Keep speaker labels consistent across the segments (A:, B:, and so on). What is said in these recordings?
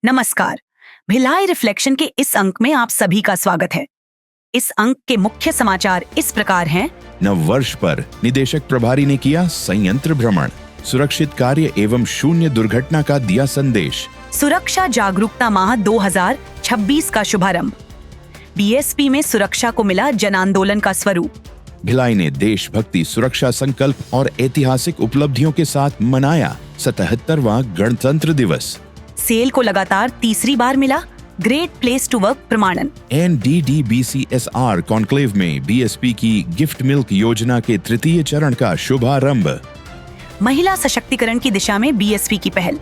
A: नमस्कार। भिलाई रिफ्लेक्शन के इस अंक में आप सभी का स्वागत है। इस अंक के मुख्य समाचार इस प्रकार हैं।
B: नव वर्ष पर निदेशक प्रभारी ने किया संयंत्र भ्रमण, सुरक्षित कार्य एवं शून्य दुर्घटना का दिया संदेश।
A: सुरक्षा जागरूकता माह 2026 का शुभारंभ। बीएसपी में सुरक्षा को मिला जन आंदोलन का स्वरूप।
B: भिलाई ने देशभक्ति, सुरक्षा संकल्प और ऐतिहासिक उपलब्धियों के साथ मनाया 77वां गणतंत्र दिवस।
A: सेल को लगातार तीसरी बार मिला ग्रेट प्लेस टू वर्क प्रमाणन।
B: NDDBCSR कॉन्क्लेव में बीएसपी की गिफ्ट मिल्क योजना के तृतीय चरण का शुभारंभ।
A: महिला सशक्तिकरण की दिशा में बीएसपी की पहल।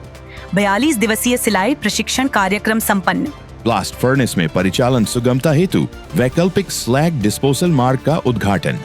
A: 42 दिवसीय सिलाई प्रशिक्षण कार्यक्रम संपन्न।
B: ब्लास्ट फर्नेस में परिचालन सुगमता हेतु वैकल्पिक स्लैग डिस्पोजल मार्ग का उद्घाटन।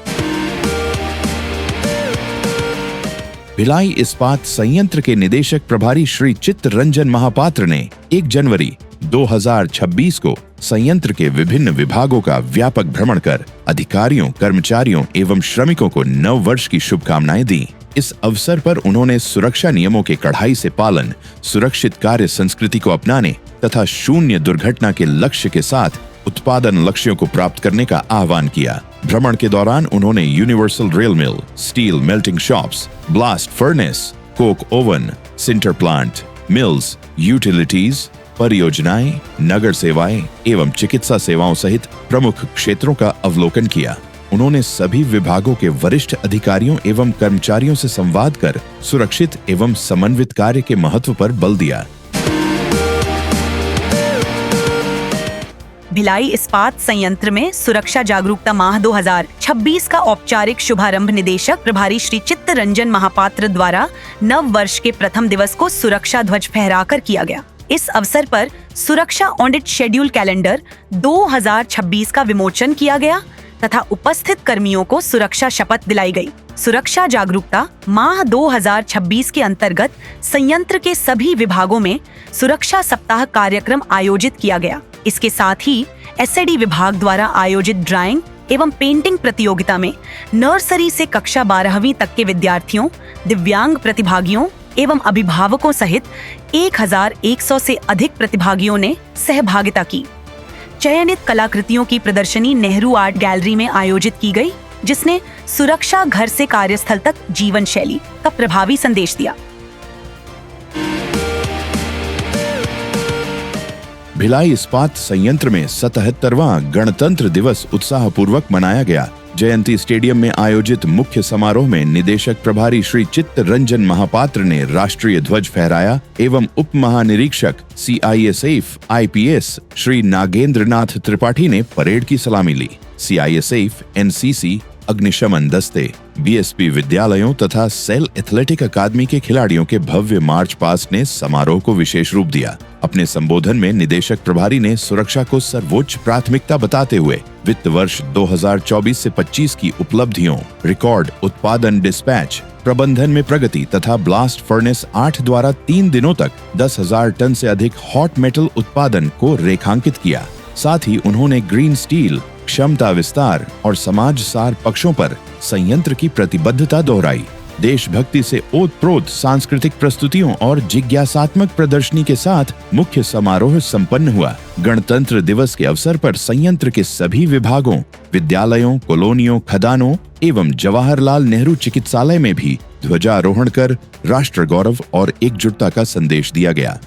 B: भिलाई इस्पात संयंत्र के निदेशक प्रभारी श्री चित्तरंजन महापात्र ने 1 जनवरी 2026 को संयंत्र के विभिन्न विभागों का व्यापक भ्रमण कर अधिकारियों, कर्मचारियों एवं श्रमिकों को नव वर्ष की शुभकामनाएं दी। इस अवसर पर उन्होंने सुरक्षा नियमों के कड़ाई से पालन, सुरक्षित कार्य संस्कृति को अपनाने तथा शून्य दुर्घटना के लक्ष्य के साथ उत्पादन लक्ष्यों को प्राप्त करने का आह्वान किया। भ्रमण के दौरान उन्होंने universal rail mill, steel melting shops, blast furnace, coke oven, sinter plant, mills, utilities, परियोजनाएं, नगर सेवाएं एवं चिकित्सा सेवाओं सहित प्रमुख क्षेत्रों का अवलोकन किया। उन्होंने सभी विभागों के वरिष्ठ अधिकारियों एवं कर्मचारियों से संवाद कर सुरक्षित एवं समन्वित कार्य के महत्व पर बल दिया।
A: भिलाई इस्पात संयंत्र में सुरक्षा जागरूकता माह 2026 का औपचारिक शुभारंभ निदेशक प्रभारी श्री चित्तरंजन महापात्र द्वारा नव वर्ष के प्रथम दिवस को सुरक्षा ध्वज फहराकर किया गया। इस अवसर पर सुरक्षा ऑडिट शेड्यूल कैलेंडर 2026 का विमोचन किया गया तथा उपस्थित कर्मियों को सुरक्षा शपथ दिलाई गई। सुरक्षा जागरूकता माह 2026 के अंतर्गत संयंत्र के सभी विभागों में सुरक्षा सप्ताह कार्यक्रम आयोजित किया गया। इसके साथ ही एसएडी विभाग द्वारा आयोजित ड्राइंग एवं पेंटिंग प्रतियोगिता में नर्सरी से कक्षा 12वीं तक के विद्यार्थियों, दिव्यांग प्रतिभागियों एवं अभिभावकों सहित 1100 से अधिक प्रतिभागियों ने सहभागिता की। चयनित कलाकृतियों की प्रदर्शनी नेहरू आर्ट गैलरी में आयोजित की गई, जिसने सुरक्षा घर से कार्यस्थल तक जीवन शैली का प्रभावी संदेश दिया।
B: भिलाई इस्पात संयंत्र में 77वां गणतंत्र दिवस उत्साहपूर्वक मनाया गया। जयंती स्टेडियम में आयोजित मुख्य समारोह में निदेशक प्रभारी श्री चित्तरंजन महापात्र ने राष्ट्रीय ध्वज फहराया एवं उप महानिरीक्षक CISF IPS श्री नागेंद्रनाथ त्रिपाठी ने परेड की सलामी ली। CISF, NCC, अग्निशमन दस्ते, बीएसपी विद्यालयों तथा सेल एथलेटिक अकादमी के खिलाड़ियों के भव्य मार्च पास्ट ने समारोह को विशेष रूप दिया। अपने संबोधन में निदेशक प्रभारी ने सुरक्षा को सर्वोच्च प्राथमिकता बताते हुए वित्त वर्ष 2024 से 25 की उपलब्धियों, रिकॉर्ड उत्पादन डिस्पैच, प्रबंधन में प्रगति तथा ब्लास्ट फर्नेस 8 द्वारा 3 दिनों तक 10,000 टन से अधिक हॉट मेटल उत्पादन को रेखांकित किया। साथ ही उन्होंने ग्रीन स्टील, क्षमता विस्तार और समाज सार पक्षों पर संयंत्र की प्रतिबद्धता दोहराई। देशभक्ति से ओतप्रोत सांस्कृतिक प्रस्तुतियों और जिज्ञासात्मक प्रदर्शनी के साथ मुख्य समारोह संपन्न हुआ। गणतंत्र दिवस के अवसर पर संयंत्र के सभी विभागों, विद्यालयों, कॉलोनियों, खदानों एवं जवाहरलाल नेहरू चिकित्सालय में भी ध्वजारोहण कर राष्ट्र गौरव और एकजुटता का संदेश दिया गया।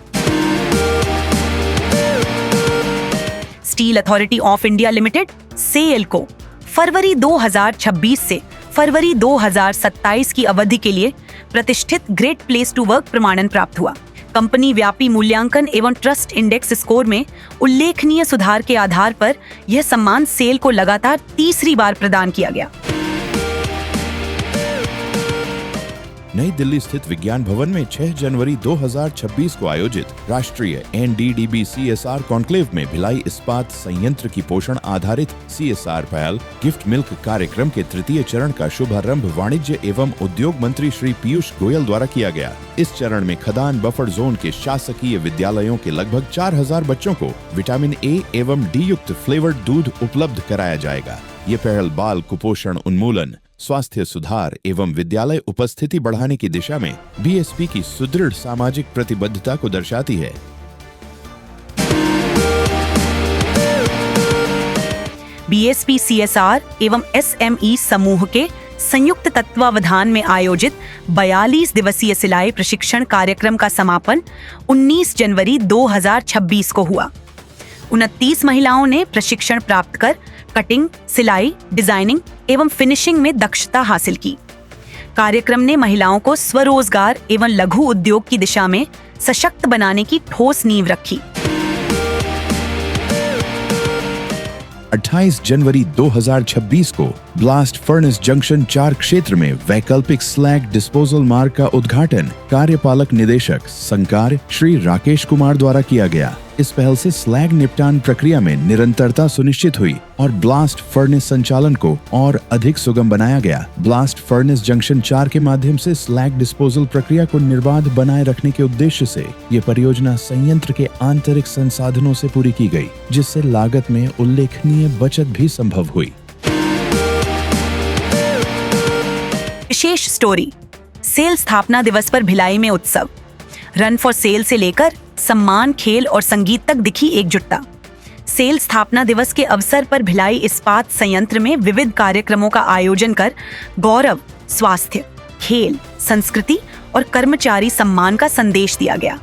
A: Steel authority of India limited SAIL को फरवरी 2026 से फरवरी 2027 की अवधि के लिए प्रतिष्ठित ग्रेट प्लेस टू वर्क प्रमाणन प्राप्त हुआ। कंपनी व्यापी मूल्यांकन एवं ट्रस्ट इंडेक्स स्कोर में उल्लेखनीय सुधार के आधार पर यह सम्मान सेल को लगातार तीसरी बार प्रदान किया गया।
B: नई दिल्ली स्थित विज्ञान भवन में 6 जनवरी 2026 को आयोजित राष्ट्रीय NDDBCSR कॉन्क्लेव में भिलाई इस्पात संयंत्र की पोषण आधारित CSR पहल गिफ्ट मिल्क कार्यक्रम के तृतीय चरण का शुभारंभ वाणिज्य एवं उद्योग मंत्री श्री पीयूष गोयल द्वारा किया गया। इस चरण में खदान बफर जोन के शासकीय विद्यालयों के लगभग 4000 बच्चों को विटामिन A एवं D युक्त फ्लेवर्ड दूध उपलब्ध कराया जाएगा। ये पहल बाल कुपोषण उन्मूलन, स्वास्थ्य सुधार एवं विद्यालय उपस्थिति बढ़ाने की दिशा में बीएसपी की सुदृढ़ सामाजिक प्रतिबद्धता को दर्शाती है।
A: बीएसपी सीएसआर एवं एसएमई समूह के संयुक्त तत्वावधान में आयोजित 42 दिवसीय सिलाई प्रशिक्षण कार्यक्रम का समापन 19 जनवरी 2026 को हुआ। 29 महिलाओं ने प्रशिक्षण प्राप्त कर कटिंग, सिलाई, डिजाइनिंग एवं फिनिशिंग में दक्षता हासिल की। कार्यक्रम ने महिलाओं को स्वरोजगार एवं लघु उद्योग की दिशा में सशक्त बनाने की ठोस नींव रखी।
B: 28 जनवरी 2026 को ब्लास्ट फर्नेस जंक्शन 4 क्षेत्र में वैकल्पिक स्लैग डिस्पोजल मार्ग का उद्घाटन कार्यपालक निदेशक संकार श्री राकेश कुमार द्वारा किया गया। इस पहल से स्लैग निपटान प्रक्रिया में निरंतरता सुनिश्चित हुई और ब्लास्ट फर्नेस संचालन को और अधिक सुगम बनाया गया। ब्लास्ट फर्नेस जंक्शन 4 के माध्यम से स्लैग डिस्पोजल प्रक्रिया को निर्बाध बनाए रखने के उद्देश्य से ये परियोजना संयंत्र के आंतरिक संसाधनों से पूरी की गई, जिससे लागत में उल्लेखनीय बचत भी संभव हुई।
A: विशेष स्टोरी। सेल स्थापना दिवस पर भिलाई में उत्सव। रन फॉर सेल से लेकर सम्मान, खेल और संगीत तक दिखी एकजुटता। सेल स्थापना दिवस के अवसर पर भिलाई इस्पात संयंत्र में विविध कार्यक्रमों का आयोजन कर गौरव, स्वास्थ्य, खेल, संस्कृति और कर्मचारी सम्मान का संदेश दिया गया।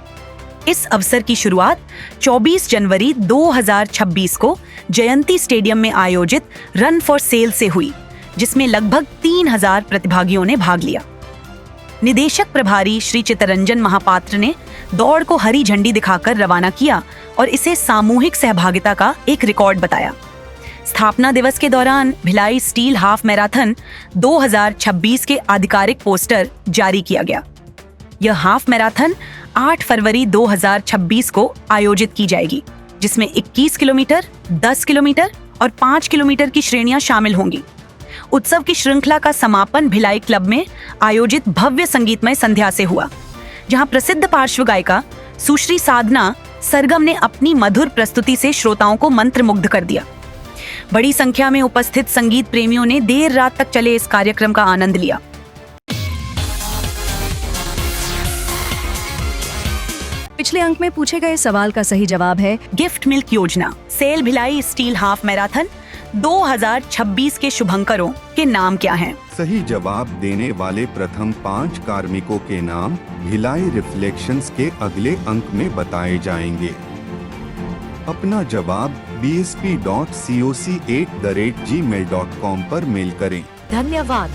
A: इस अवसर की शुरुआत 24 जनवरी 2026 को जयंती स्टेडियम में आयोजित रन फॉर सेल से हुई, जिसमें लगभग 3000 प्रतिभागियों ने भाग लिया। निदेशक प्रभारी श्री चित्तरंजन महापात्र ने दौड़ को हरी झंडी दिखाकर रवाना किया और इसे सामूहिक सहभागिता का एक रिकॉर्ड बताया। स्थापना दिवस के दौरान भिलाई स्टील हाफ मैराथन 2026 के आधिकारिक पोस्टर जारी किया गया। यह हाफ मैराथन 8 फरवरी 2026 को आयोजित की जाएगी, जिसमें 21 किलोमीटर, 10 किलोमीटर और 5 किलोमीटर की श्रेणियां शामिल होंगी। उत्सव की श्रृंखला का समापन भिलाई क्लब में आयोजित भव्य संगीतमय संध्या से हुआ, जहां प्रसिद्ध पार्श्व गायिका सुश्री साधना सरगम ने अपनी मधुर प्रस्तुति से श्रोताओं को मंत्रमुग्ध कर दिया। बड़ी संख्या में उपस्थित संगीत प्रेमियों ने देर रात तक चले इस कार्यक्रम का आनंद लिया।
C: पिछले अंक में पूछे गए सवाल का सही जवाब है
A: गिफ्ट मिल्क योजना। SAIL Bhilai steel half marathon 2026 के शुभंकरों के नाम क्या हैं?
D: सही जवाब देने वाले प्रथम 5 कार्मिकों के नाम भिलाई रिफ्लेक्शंस के अगले अंक में बताए जाएंगे। अपना जवाब bsp.coc@gmail.com पर मेल करें।
C: धन्यवाद।